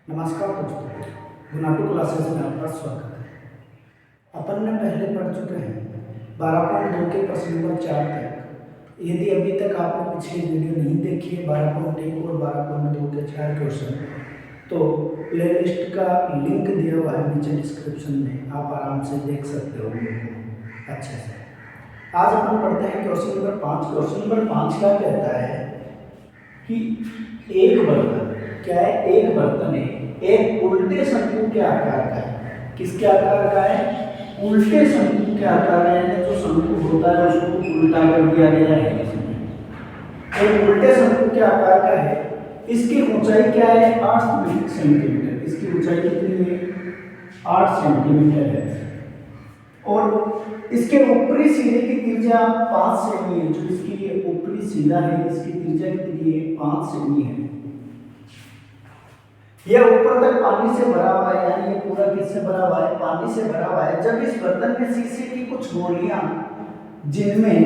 नमस्कार दोस्तों, गुनाटू क्लासेस में आपका स्वागत है। अपन ने पहले पढ़ चुके हैं 12.2 के प्रश्न नंबर 4 तक। यदि अभी तक आपने पिछली वीडियो नहीं देखी है 12.1 और 12.2 के 4 क्वेश्चन, तो प्लेलिस्ट का लिंक दिया हुआ है नीचे डिस्क्रिप्शन में, आप आराम से देख सकते हो अच्छे से। आज अपन पढ़ते हैं क्वेश्चन नंबर 5। क्वेश्चन नंबर 5 क्या कहता है कि एक बर्तन क्या है, एक बर्तन है, एक उल्टे शंकु के आकार का है। किसके आकार का है? उल्टे शंकु के आकार का है। जो शंकु होता है उसको उल्टा कर दिया गया है। एक उल्टे शंकु के आकार का है। इसकी ऊंचाई क्या है? 8 सेंटीमीटर। इसकी ऊंचाई कितनी है? 8 सेंटीमीटर है। और इसके ऊपरी सिरे की त्रिज्या 5 सेमी है। जो इसकी ये ऊपरी सिरा है, इसकी त्रिज्या कितनी है? 5 सेमी है। यह ऊपर तक पानी से भरा हुआ है, यानी ये पूरा किससे भरा हुआ है? पानी से भरा हुआ है। जब इस बर्तन में शीशे की कुछ गोलियां, जिनमें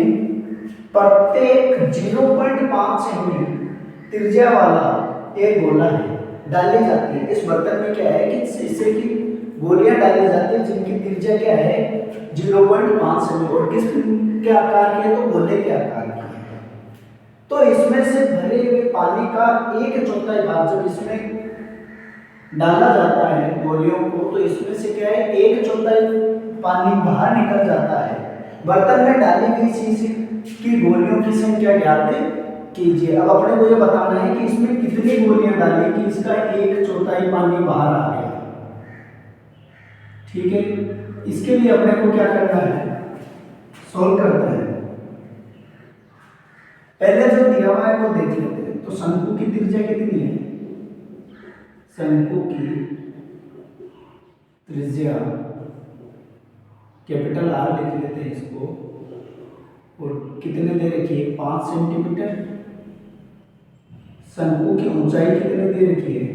प्रत्येक 0.5 सेमी त्रिज्या वाला एक गोला है, डाली जाती है। इस बर्तन में क्या है कि शीशे की गोलियां डाली जाती है, जिनकी त्रिज्या क्या है? 0.5 सेमी। और किस के आकार की है? तो गोले के आकार की है। तो इसमें से भरे हुए पानी का 1/4 भाग जब इसमें डाला जाता है गोलियों को, तो इसमें से क्या है? 1/4 पानी बाहर निकल जाता है। बर्तन में डाली गई शीशे की गोलियों की संख्या ज्ञात कीजिए। अब अपने को ये बताना है कि इसमें कितनी गोलियां डाली कि इसका 1/4 पानी बाहर आ गया। ठीक है, इसके लिए अपने को क्या करना है? सोल्व करते हैं। पहले जो दिया हुआ है वो देख लेते हैं। तो शंकु की त्रिज्या कितनी है? शंकु की त्रिज्या कैपिटल R लिख लेते हैं इसको। और कितने दे रखी है? 5 सेंटीमीटर। शंकु की ऊंचाई कितने दे रखी है?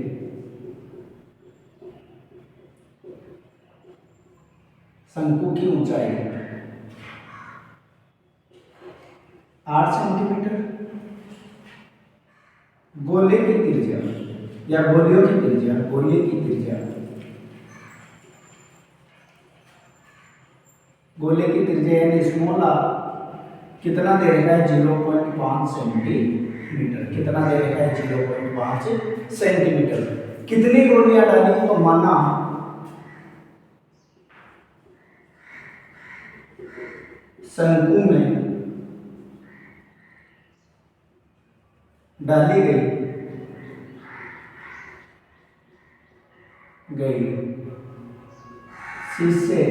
शंकु की ऊंचाई 8 सेंटीमीटर। गोले की त्रिज्या या गोलियों की त्रिज्या, गोले की त्रिज्या, गोले की त्रिज्या यानी स्मॉल r कितना दे रखा है? 0.5 सेंटीमीटर। कितना दे रखा है? 0.5 सेंटीमीटर। कितनी गोलियां डाली? तो माना शंकु में डाली गई शीशे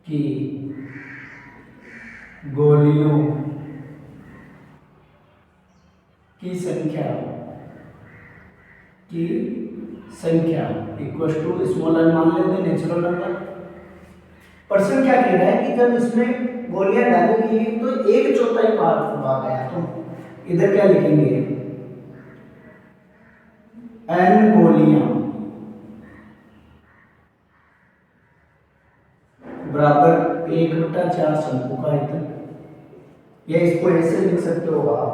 की गोलियों की संख्या इक्वल टू स्मॉल n मान लेते हैं, नेचुरल नंबर। प्रश्न क्या कह रहा है कि जब इसमें गोलियां डाली गई तो 1/4 भाग आया, तो इधर क्या लिखेंगे? n गोलियां बराबर 1/4 शंकु का आयतन। या इसको ऐसे लिख सकते हो आप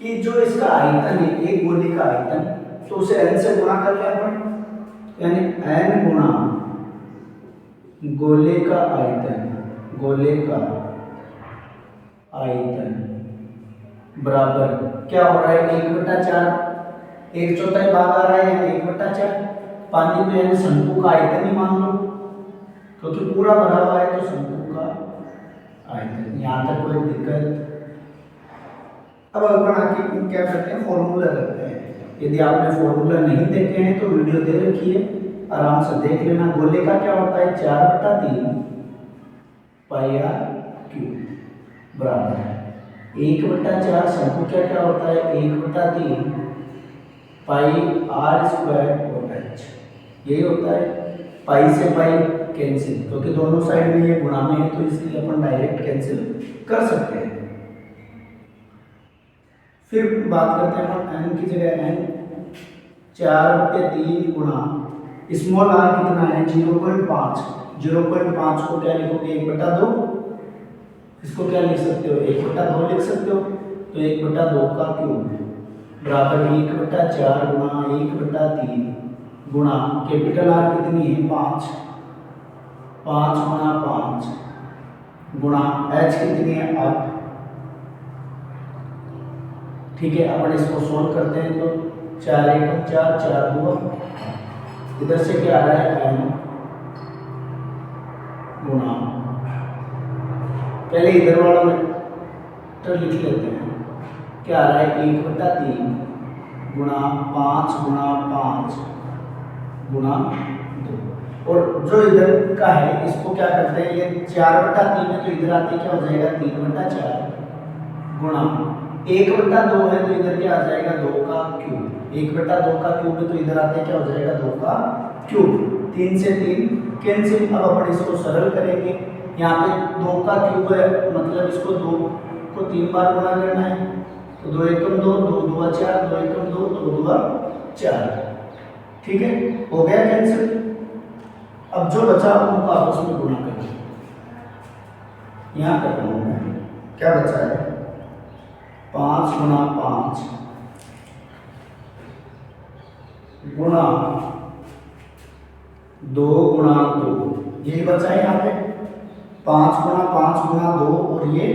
कि जो इसका आयतन है, एक गोली का आयतन, तो उसे n से गुणा कर ले अपन, यानी n गुणा गोले का आयतन, गोले का आयतन बराबर क्या हो रहा है? 1/4, 1/4 भाग आ रहा है, यानी 1/4 पानी में, यानी शंकु का आयतन ही मान लो, क्योंकि पूरा भरा हुआ है तो शंकु का आयतन। यहाँ तक कोई दिक्कत? अब अपन आगे क्या करते हैं? फॉर्मूला रखते हैं। यदि आपने फॉर्मूला नहीं देखे हैं तो वीडियो दे रखी है, आराम से देख लेना। गोले का क्या होता है? 4/3 पाई r क्यूब बराबर 1/4 शंकु क्या होता है? 1/3 पाई r स्क्वायर और h। यही होता है। पाई से पाई कैंसिल, क्योंकि दोनों साइड में ये गुणा में है, तो इसलिए अपन डायरेक्ट कैंसिल कर सकते हैं। फिर बात करते हैं अपन n की जगह n 4/3 गुणा स्मॉल r कितना है? 0.5। 0.5 को क्या लिखोगे? 1/2। इसको क्या लिख सकते हो? 1/2 लिख सकते हो। तो 1/2 का क्यूब बराबर 1/4 गुणा 1/3 गुणा कैपिटल आर कितनी है 5, 5 गुणा 5 गुणा एच कितनी है 8। ठीक है, अपन इसको सोल्व करते हैं तो 4 एकम 4, 4 2, इधर से क्या आ रहा है एम गुणा, पहले इधर वाला में तो लिख लेते हैं, क्या आ रहा है 1/3 गुणा 5 गुणा 5 गुणा 2, और जो इधर का है इसको क्या करते हैं, ये 4/3 है तो इधर आते क्या हो जाएगा 3/4 गुणा 1/2 है तो इधर क्या आ जाएगा 2 का क्यूब, 1/2 का क्यूब है तो इधर आते क्या हो जाएगा 2 का क्यूब, 3 से 3 कैंसिल। अब अपन इसको सरल करेंगे, यहाँ पे 2 का क्यूब है मतलब इसको 2 को 3 बार गुणा करना है, तो 2 एकम 2, 2 दूआ 4, 2 एकम 2, 2 दूआ 4। ठीक है, हो गया कैंसिल। अब जो बचा उनको आपस में गुणा करेंगे, यहाँ करता हूँ मैं, क्या बचा है 5 गुणा 5 गुणा 2 गुणा 2, यही बचा है यहाँ पे 5 गुणा 5 गुणा 2 और ये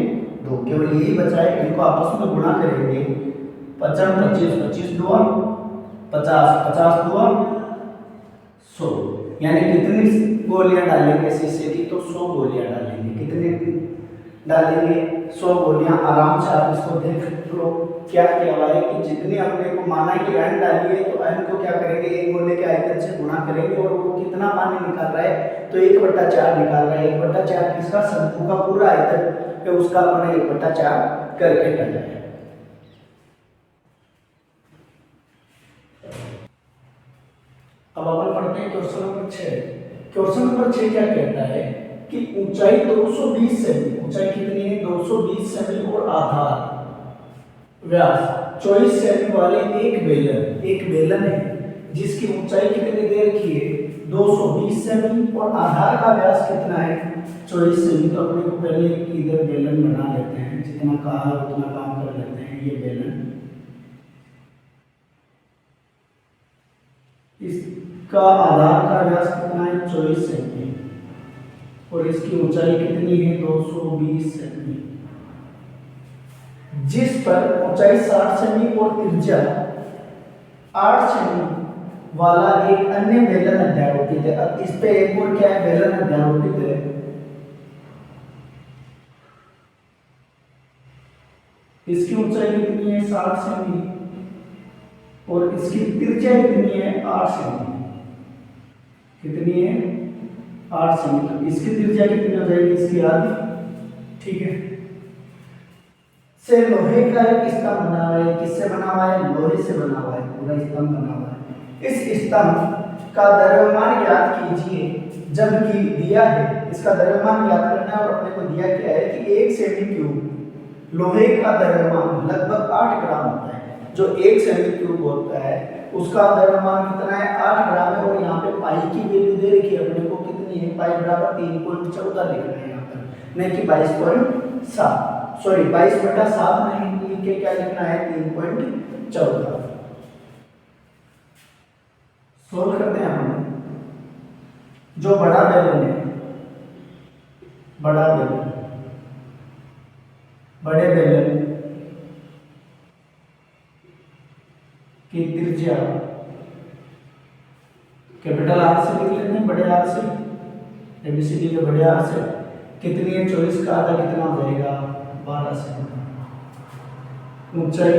2, केवल यही बचा है, इनको आपस में गुणा करेंगे। 55 25 25 दुआ 50 50 दुआ 100, यानी कितनी गोलियां डालेंगे शीशे की, तो 100 गोलियां डालेंगे। कितने डालेंगे 100 गोलियां। आराम से आप इसको देख लो क्या किया हुआ है कि जितनी अपने को माना कि n डाली है तो n को क्या करेंगे एक गोले के आयतन से गुणा करेंगे, और वो कितना पानी निकाल रहा है तो 1/4 निकाल रहा है। 1/4 किसका, शंकु का पूरा आयतन है, उसका अपने 1/4 करके डाला है। अब अपन पढ़ते हैं क्वेश्चन नंबर 6। क्वेश्चन नंबर 6 क्या कहता है कि ऊंचाई 220 सेमी, ऊंचाई कितनी है 220 सेमी और आधार व्यास 24 सेमी वाले एक बेलन है जिसकी ऊंचाई कितनी दे रखी है 220 सेमी और आधार का व्यास कितना है 24 सेमी। तो अपने को पहले इधर बेलन बना लेते हैं, जितना कहा है उतना काम कर लेते हैं। ये बेलन, इसका आधार का व्यास कितना है 24 सेमी और इसकी ऊंचाई कितनी है 220 सेमी, जिस पर ऊंचाई 60 सेमी और त्रिज्या 8 सेमी वाला एक अन्य बेलन अध्यारोपित है। अब इस पे एक और क्या है बेलन अध्यारोपित है, इसकी ऊंचाई कितनी है 60 सेमी और इसकी त्रिज्या कितनी है 8 सेमी, कितनी है 8 सेमी। तो इसकी त्रिज्या कितनी हो जाएगी इसकी आधी। ठीक है, से लोहे का एक स्तंभ बना हुआ है, किससे बना हुआ है लोहे से बना हुआ है, पूरा स्तंभ बना हुआ है। इस स्तंभ का द्रव्यमान ज्ञात कीजिए, जबकि दिया है इसका द्रव्यमान ज्ञात करना है और अपने को दिया क्या है कि 1 सेमी क्यूब लोहे का द्रव्यमान लगभग 8 ग्राम होता है। जो 1 सेमी क्यूब होता है उसका द्रव्यमान कितना है 8 ग्राम है, और यहाँ पे पाई की वैल्यू दे रखी है अपने को कितनी है, पाई बराबर 3.14 लिखना है यहाँ पर, नहीं कि 22.7, सॉरी 22/7 नहीं लिख के क्या लिखना है 3.14। सोल्व करते हैं हम। जो बड़ा बेलन है, बड़ा बेलन, बड़े बेलन की त्रिज्या कैपिटल आर से लिख लेते हैं, बड़े आर से, एबीसीडी के बड़े आर से कितनी है 24 का आधा कितना हो जाएगा 12 सेमी। ऊंचाई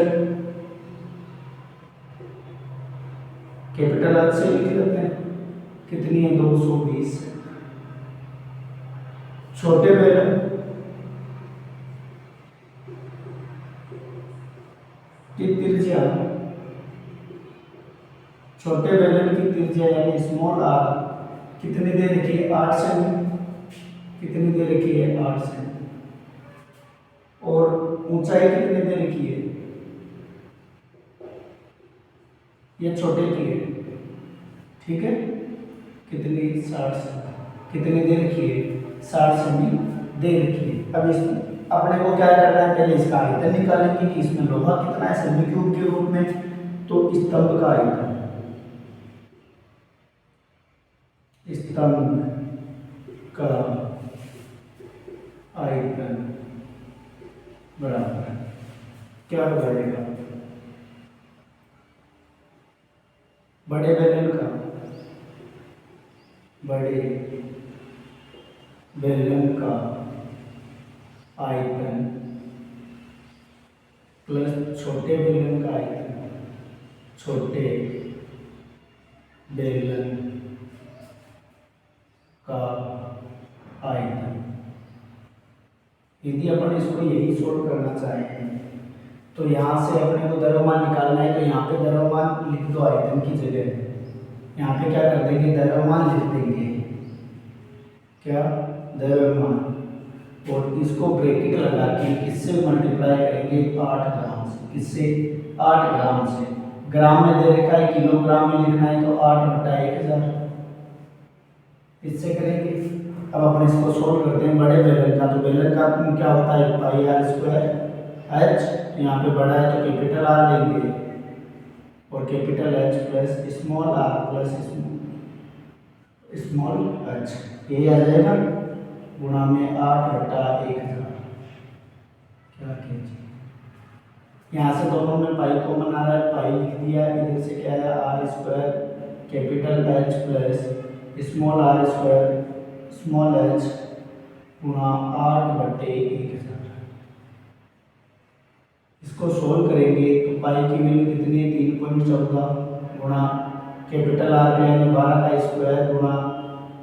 कैपिटल आर से लिख लेते हैं कितनी है 220। छोटे बेलन की त्रिज्या, छोटे बेलन की त्रिज्या यानी स्मॉल आर कितनी दे रखी है 8 सेमी, कितनी दे रखी है 8 सेमी, और ऊंचाई कितनी दे रखी है, ये छोटे की है। ठीक है, कितनी 60 सेमी, कितनी दे रखी है 60 सेमी दे रखी है। अब इस अपने को क्या करना है, पहले इसका आयतन निकालेंगे कि इसमें लोहा कितना है सेमी क्यूब के रूप में। तो स्तंभ का आयतन, स्तंभ का आयतन बराबर क्या हो जाएगा, बड़े बेलन का, बड़े बेलन का आयतन प्लस छोटे बेलन का आयतन, छोटे बेलन का आयतन। यदि अपन इसको यही सोल्व करना चाहें तो यहाँ से अपने को द्रव्यमान निकालना है, तो यहाँ पे द्रव्यमान लिख दो आयतन की जगह। यहाँ पे क्या कर देंगे, द्रव्यमान लिख देंगे, क्या, द्रव्यमान, और इसको ब्रैकेट लगा के किससे मल्टीप्लाई करेंगे, 8 ग्राम से। किससे, 8 ग्राम से। ग्राम में दे रखा है, किलोग्राम में लिखना है, तो 8/1000 इससे करेंगे। अब अपन इसको सोल्व करते हैं बड़े बेलन का। तो बेलन का क्या होता है, पाई आर स्क्वायर एच, यहाँ पे बड़ा है तो कैपिटल आर लेंगे, और capital H plus small R plus small H, ये आ जाएगा गुणा में 8/1000। क्या कीजिए, यहाँ से दोनों में पाई कॉमन आ रहा है, पाई लिख दिया, इधर से क्या है, R square capital H plus small R square small H गुणा 8/1000। इसको सोल्व करेंगे तो पाई की वैल्यू कितनी है, 3.14 गुणा कैपिटल आर पे यानी 12 का स्क्वायर गुणा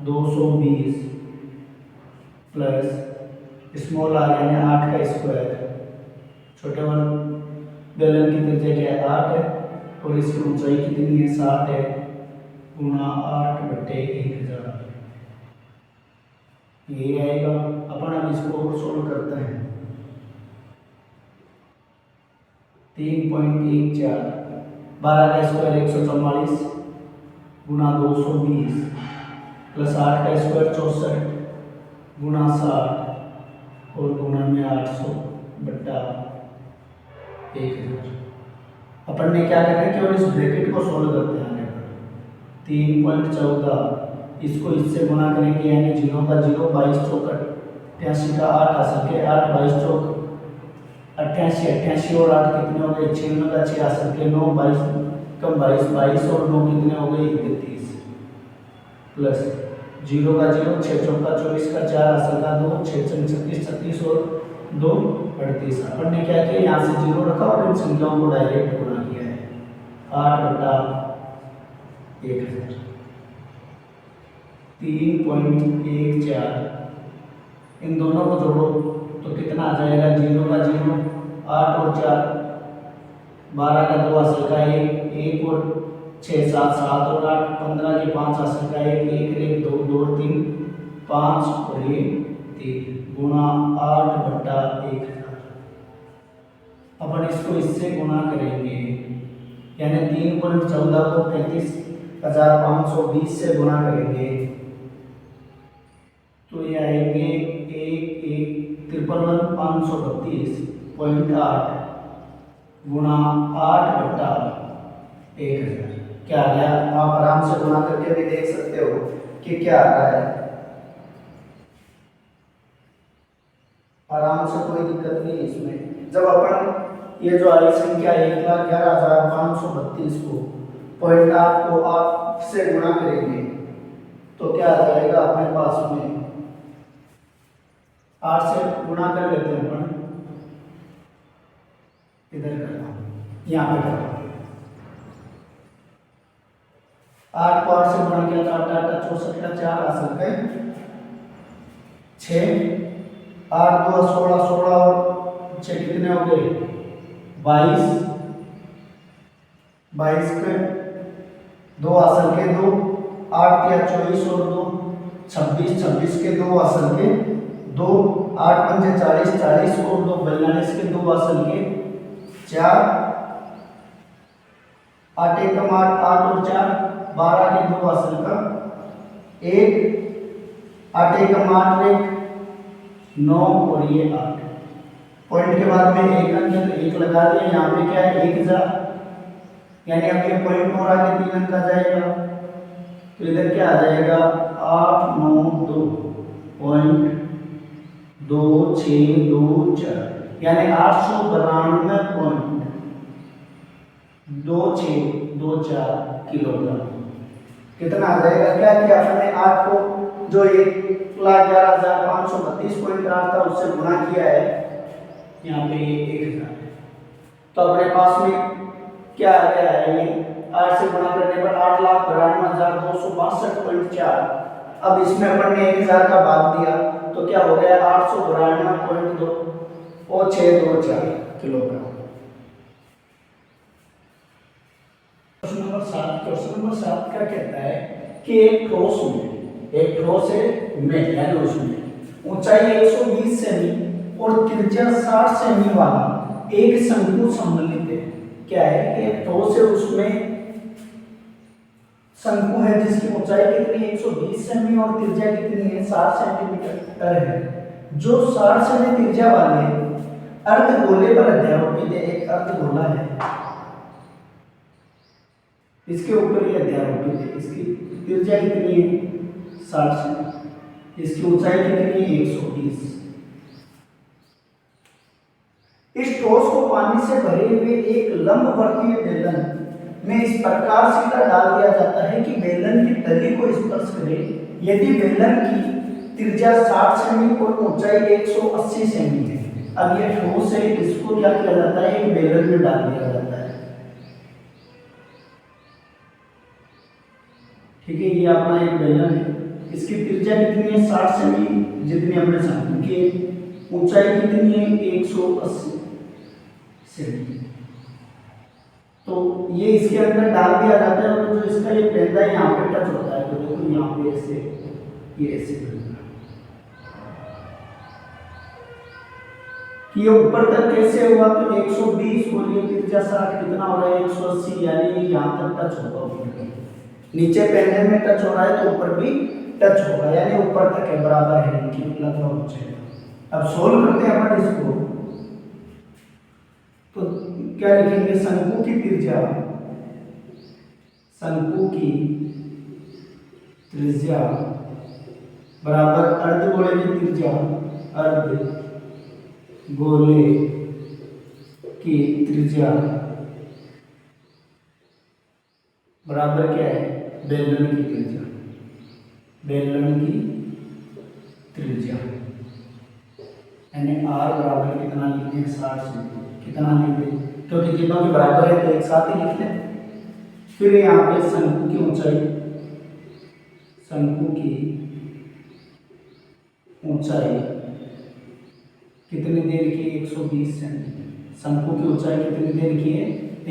220 प्लस स्मॉल आर यानी 8 का स्क्वायर, छोटे वाले बेलन की त्रिज्या क्या है, 8 है, और इसकी ऊंचाई कितनी है, 7 है, गुणा 8/1000। ये आएगा। अपन अब इसको और सोल्व करते हैं। 3.14, 12 का स्क्वायर 144 गुणा 220 प्लस 8 का स्क्वायर 64 गुणा 60 और गुणा में 800/1000। अपन ने क्या करना है, केवल इस ब्रैकेट को सोल्व करते हैं। 3.14 इसको इससे गुणा करेंगे, यानी 0 का 0, 22 चौक 88 का 8 आ सके, 8 22 चौक 88, 88 और 8 कितने हो गए, 96 का 6 आ सके, 9 22 कम 22, 22 और 9 कितने हो गए, 31 प्लस 0 का 0, 6 चौका 24 का 4 आ सका 2, 6 36 36 और 2 38। अपन ने क्या किया, यहाँ से 0 रखा और इन संख्याओं को डायरेक्ट गुणा किया है, 8/1000। 3.14 इन दोनों को जोड़ो तो कितना आ जाएगा, 0 का 0, 8 और 4, 12 का 2 असल का 1, 1 और 6 7, 7 और 8, 15 के 5 असल का 1, 1 1 2 2 3 5 और ये 3 गुणा 8/1000। अपन इसको इससे गुणा करेंगे, यानी 3.14 को 35,520 से गुणा करेंगे तो ये आएंगे 53,532.8 गुणा 8/1000। क्या आ गया, आप आराम से गुणा करके भी देख सकते हो कि क्या आ रहा है, आराम से, कोई दिक्कत नहीं है इसमें। जब अपन ये जो आई संख्या 1,11,532 को 0.8 को आप से गुणा करेंगे तो क्या आ जाएगा अपने पास में, 8 से गुणा कर लेते हैं अपन, इधर करना, यहाँ पे करना, 8 को 8 से गुणा किया तो 8 8 64 का 4 आ सकते हैं 6, 8 2 16 16 और 6 कितने हो गए 22, 22 के 2 असल के 2, 8 या 24 और 2 26, 26 के 2 असल के 2, 8 पंजे 40, 40 और 2 42 के 2 असल के 4, 8 एकम 8, 8 और 4 12 के 2 असल का 1, 8 एकम 8 1 9 और ये 8। पॉइंट के बाद में एक अंक है तो एक लगा दिया, यहाँ पे क्या है 1000, यानी अब ये पॉइंट और आगे 3 अंक आ जाएगा, तो इधर क्या आ जाएगा 892.2624, यानी 892.2624 किलोग्राम। कितना आ जाएगा, क्या किया अपने 8 को जो 1,11,532.8 था उससे गुणा किया है, यहाँ पे 1000, तो अपने पास में क्या आ गया है, ये 8 से गुणा करने पर 8,92,262.4। अब इसमें अपन ने 1000 का भाग दिया तो क्या हो गया 892.2624 किलोग्राम। क्वेश्चन नंबर 7 क्या कहता है कि एक ठोस में यानी उसमें ऊंचाई 120 सेमी और त्रिज्या 60 सेमी वाला एक शंकु सम्मिलित है। क्या है कि एक ठोस है, उसमें शंकु है जिसकी ऊंचाई कितनी 120 सेमी और त्रिज्या कितनी है 60 सेंटीमीटर है। जो 60 सेमी त्रिज्या वाले अर्धगोले पर अध्यारोपित है, एक अर्धगोला है, इसके ऊपर ये अध्यारोपित है, इसकी त्रिज्या कितनी है 60 सेमी, इसकी ऊंचाई कितनी है 120। इस ठोस को पानी से भरे हुए एक लंबवर्तीय बेलन में इस प्रकार सीधा डाल दिया जाता है कि बेलन की तली को स्पर्श करे। यदि बेलन की त्रिज्या 60 सेमी और ऊंचाई 180 सेमी है, अब ये ठोस है, इसको क्या किया जाता है, एक बेलन में डाल दिया जाता है। ठीक है, ये अपना एक बेलन है, इसकी त्रिज्या कितनी है 60 सेमी जितनी हमने शंकु की, ऊंचाई कितनी है 180 सेमी। तो ये इसके अंदर डाल दिया जाता है और जो इसका ये पेंदा यहाँ पे टच होता है, तो देखो यहाँ पे ऐसे ये ऐसे कि ये ऊपर तक कैसे हुआ, तो 120 और ये त्रिज्या 60 कितना हो रहा है 180, यानी यहाँ तक टच होगा ऊपर, नीचे पेंडल में टच हो रहा है तो ऊपर भी टच होगा, यानी ऊपर तक है, बराबर है इनकी लगभग ऊंचाई। अब सोल्व करते हैं अपन इसको, तो क्या लिखेंगे, शंकु की त्रिज्या बराबर अर्धगोले की त्रिज्या बराबर क्या है बेलन की त्रिज्या, यानी r बराबर कितना लिखते हैं 60 से कितना लिखते हैं, क्योंकि तीनों के बराबर है तो एक साथ ही लिखते हैं। फिर यहाँ पे शंकु की ऊंचाई कितनी देर की 120 सेमी, शंकु की ऊंचाई कितनी देर की है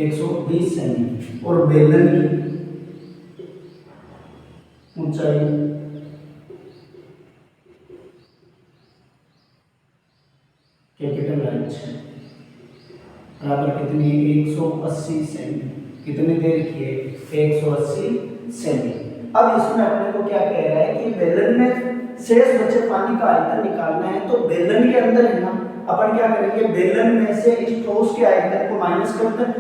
120 सेमी, और बेलन की ऊंचाई कैपिटल एच बराबर कितनी 180 सेमी, कितनी देर की है 180 सेमी। अब इसमें अपने को क्या कह रहा है कि बेलन में शेष बचे पानी का आयतन निकालना है, तो बेलन के अंदर है ना, अपन क्या करेंगे बेलन में से इस ठोस के आयतन को माइनस कर दें,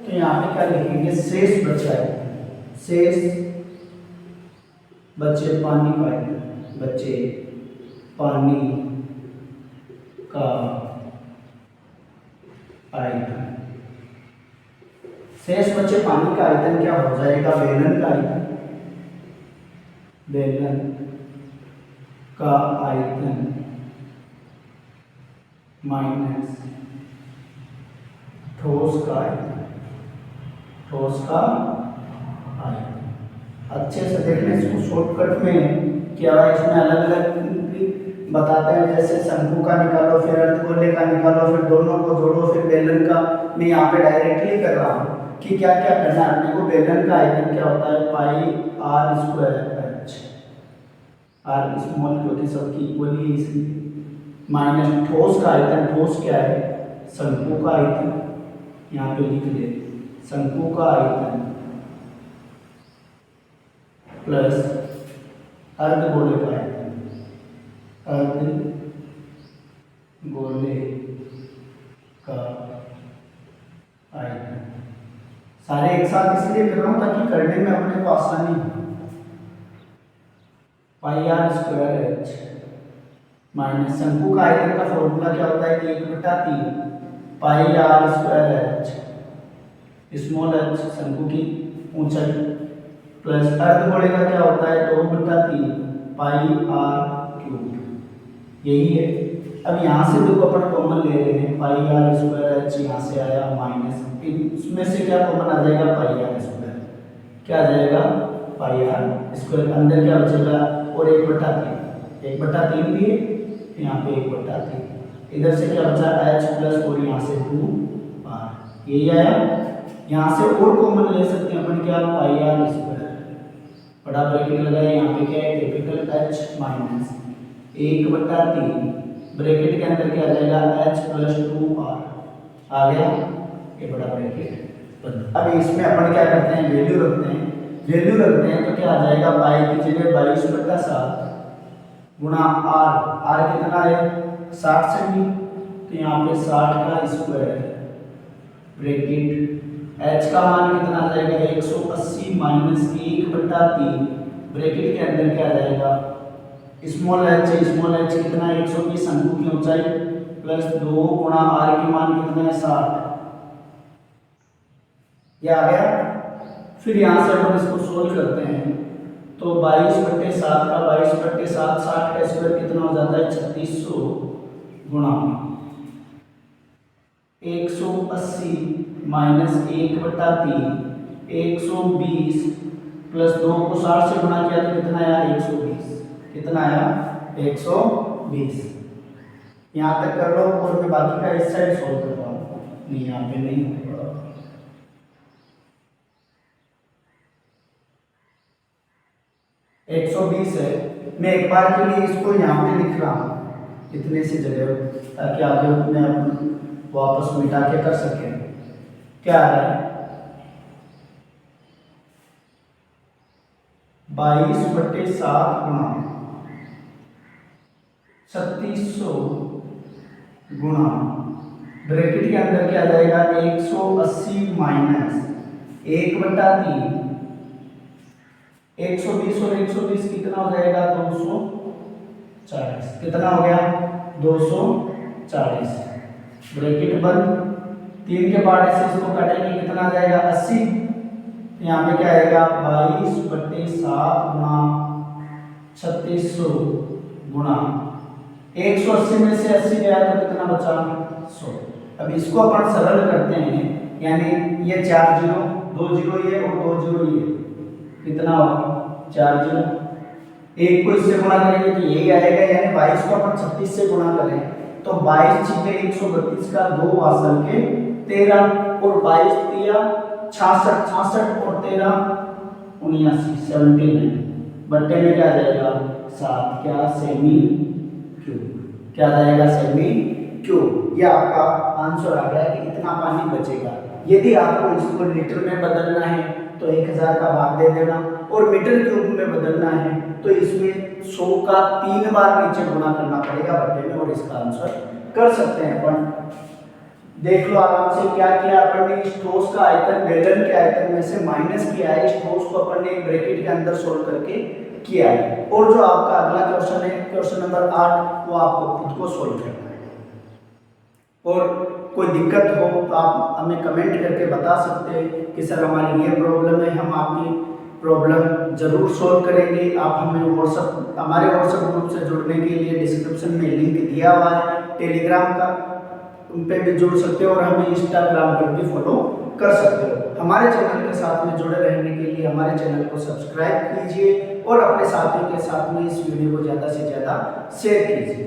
तो यहाँ पे क्या लिखेंगे शेष बचे पानी का आयतन, शेष बचे पानी का आयतन क्या हो जाएगा बेलन का आयतन माइनस ठोस का आयतन। अच्छे से देखने, इसको शॉर्टकट में क्या है, इसमें अलग अलग बताते हैं, जैसे शंकु का निकालो, फिर अर्धगोले का निकालो, फिर दोनों को जोड़ो, फिर बेलन का। मैं यहाँ पे डायरेक्टली कर रहा हूँ कि क्या क्या करना है अपने को। बेलन का आयतन क्या होता है पाई r square h, r small क्योंकि सबकी इक्वली है इसलिए, माइनस ठोस का आयतन, ठोस क्या है शंकु का आयतन, यहाँ पे लिख दे शंकु का आयतन प्लस अर्धगोले का आयतन, का आयतन। सारे एक साथ इसलिए कर रहा हूँ ताकि करने में अपने को आसानी हो। पाई आर स्क्वायर एच माइनस शंकु का आयतन का फॉर्मूला क्या होता है कि 1/3 pi r square h small h शंकु की ऊंचाई प्लस अर्धगोले का क्या होता है 2/3 पाई आर क्यूब। यही है। अब यहाँ से देखो अपन कॉमन ले रहे हैं, पाई आर स्क्वायर एच यहाँ से आया माइनस, इसमें से क्या कॉमन आ जाएगा पाई आर स्क्वायर, क्या आ जाएगा पाई आर स्क्वायर, अंदर क्या बचेगा और 1/3, 1/3 भी है यहाँ पे 1/3, इधर से क्या बचा एच प्लस और यहाँ से 2r, यही आया। यहाँ से और कॉमन ले सकते हैं अपन क्या पाई आर स्क्वायर, बड़ा ब्रैकेट लगाया, यहाँ पे क्या है कैपिटल एच माइनस 1/3, ब्रैकेट के अंदर क्या आ जाएगा h प्लस 2r आ गया, ये बड़ा ब्रैकेट बंद। अब इसमें अपन क्या करते हैं वैल्यू रखते हैं, वैल्यू रखते हैं तो क्या आ जाएगा पाई की जगह 22/7 गुणा r, r कितना है 60 सेमी, तो यहाँ पे 60 का स्क्वायर ब्रैकेट h का मान कितना आ जाएगा 180 माइनस 1/3, ब्रैकेट के अंदर क्या आ जाएगा स्मॉल h कितना है 120 शंकु की ऊंचाई प्लस 2 गुणा r की मान कितना है 60, ये आ गया। फिर यहाँ से हम इसको सोल्व करते हैं तो 22/7 का 22/7 60 का स्क्वायर कितना हो जाता है 3600 गुणा 180 माइनस 1/3 120 प्लस 2 को 60 से गुणा किया तो कितना आया 120, कितना आया 120। यहाँ तक कर लो और मैं बाकी का इस साइड सोल्व कर रहा हूँ, नहीं यहाँ पे नहीं होगा। 120 है, मैं एक बार के लिए इसको यहाँ पे लिख रहा हूँ इतने सी जगह ताकि आगे मैं वापस मिटा के कर सके। क्या आ रहा है 22/7 गुणा 3600 गुणा ब्रैकेट के अंदर क्या आ जाएगा 180 माइनस 1/3, 120 और 120 कितना हो जाएगा 240, कितना हो गया 240, ब्रैकेट बंद। 3 के बाद से इसको काटेंगे कितना आ जाएगा 80, यहाँ पे क्या आएगा 22/7 गुणा 3600 गुणा 180 में से 80 गया तो कितना बचा 100। अब इसको अपन सरल करते हैं, यानी ये 4 जीरो 2 जीरो ये और 2 जीरो ये, कितना होगा 4 जीरो, एक को इससे गुणा करेंगे तो यही आएगा, यानी 22 को अपन 36 से गुणा करें तो 22 छीके 132 का 2 वासल के 13 और 22 तिया 66, 66 और 13 79, 79 बट्टे में क्या आ जाएगा 7, क्या सेमी क्यूब, क्या आ जाएगा सेमी क्यूब। ये आपका आंसर आ गया कि इतना पानी बचेगा। यदि आपको इसको लीटर में बदलना है तो 1000 का भाग दे देना, और मीटर क्यूब में बदलना है तो इसमें 100 का 3 बार नीचे गुणा करना पड़ेगा बट्टे में, और इसका आंसर कर सकते हैं अपन। देख लो आराम से क्या किया अपन ने, इस ठोस का आयतन गैलन के आयतन में से माइनस किया है, इस ठोस को अपन ने एक ब्रैकेट के अंदर सोल्व करके किया है। और जो आपका अगला क्वेश्चन है क्वेश्चन नंबर 8, वो आपको खुद को सोल्व करना है। और कोई दिक्कत हो तो आप हमें कमेंट करके बता सकते हैं कि सर हमारी ये प्रॉब्लम है, हम आपकी प्रॉब्लम जरूर सोल्व करेंगे। आप हमें हमारे व्हाट्सएप ग्रुप से जुड़ने के लिए डिस्क्रिप्शन में लिंक दिया हुआ है टेलीग्राम का, उन पे भी जुड़ सकते हो, और हमें इंस्टाग्राम पर भी फॉलो कर सकते हो। हमारे चैनल के साथ में जुड़े रहने के लिए हमारे चैनल को सब्सक्राइब कीजिए और अपने साथियों के साथ में इस वीडियो को ज़्यादा से ज़्यादा शेयर कीजिए।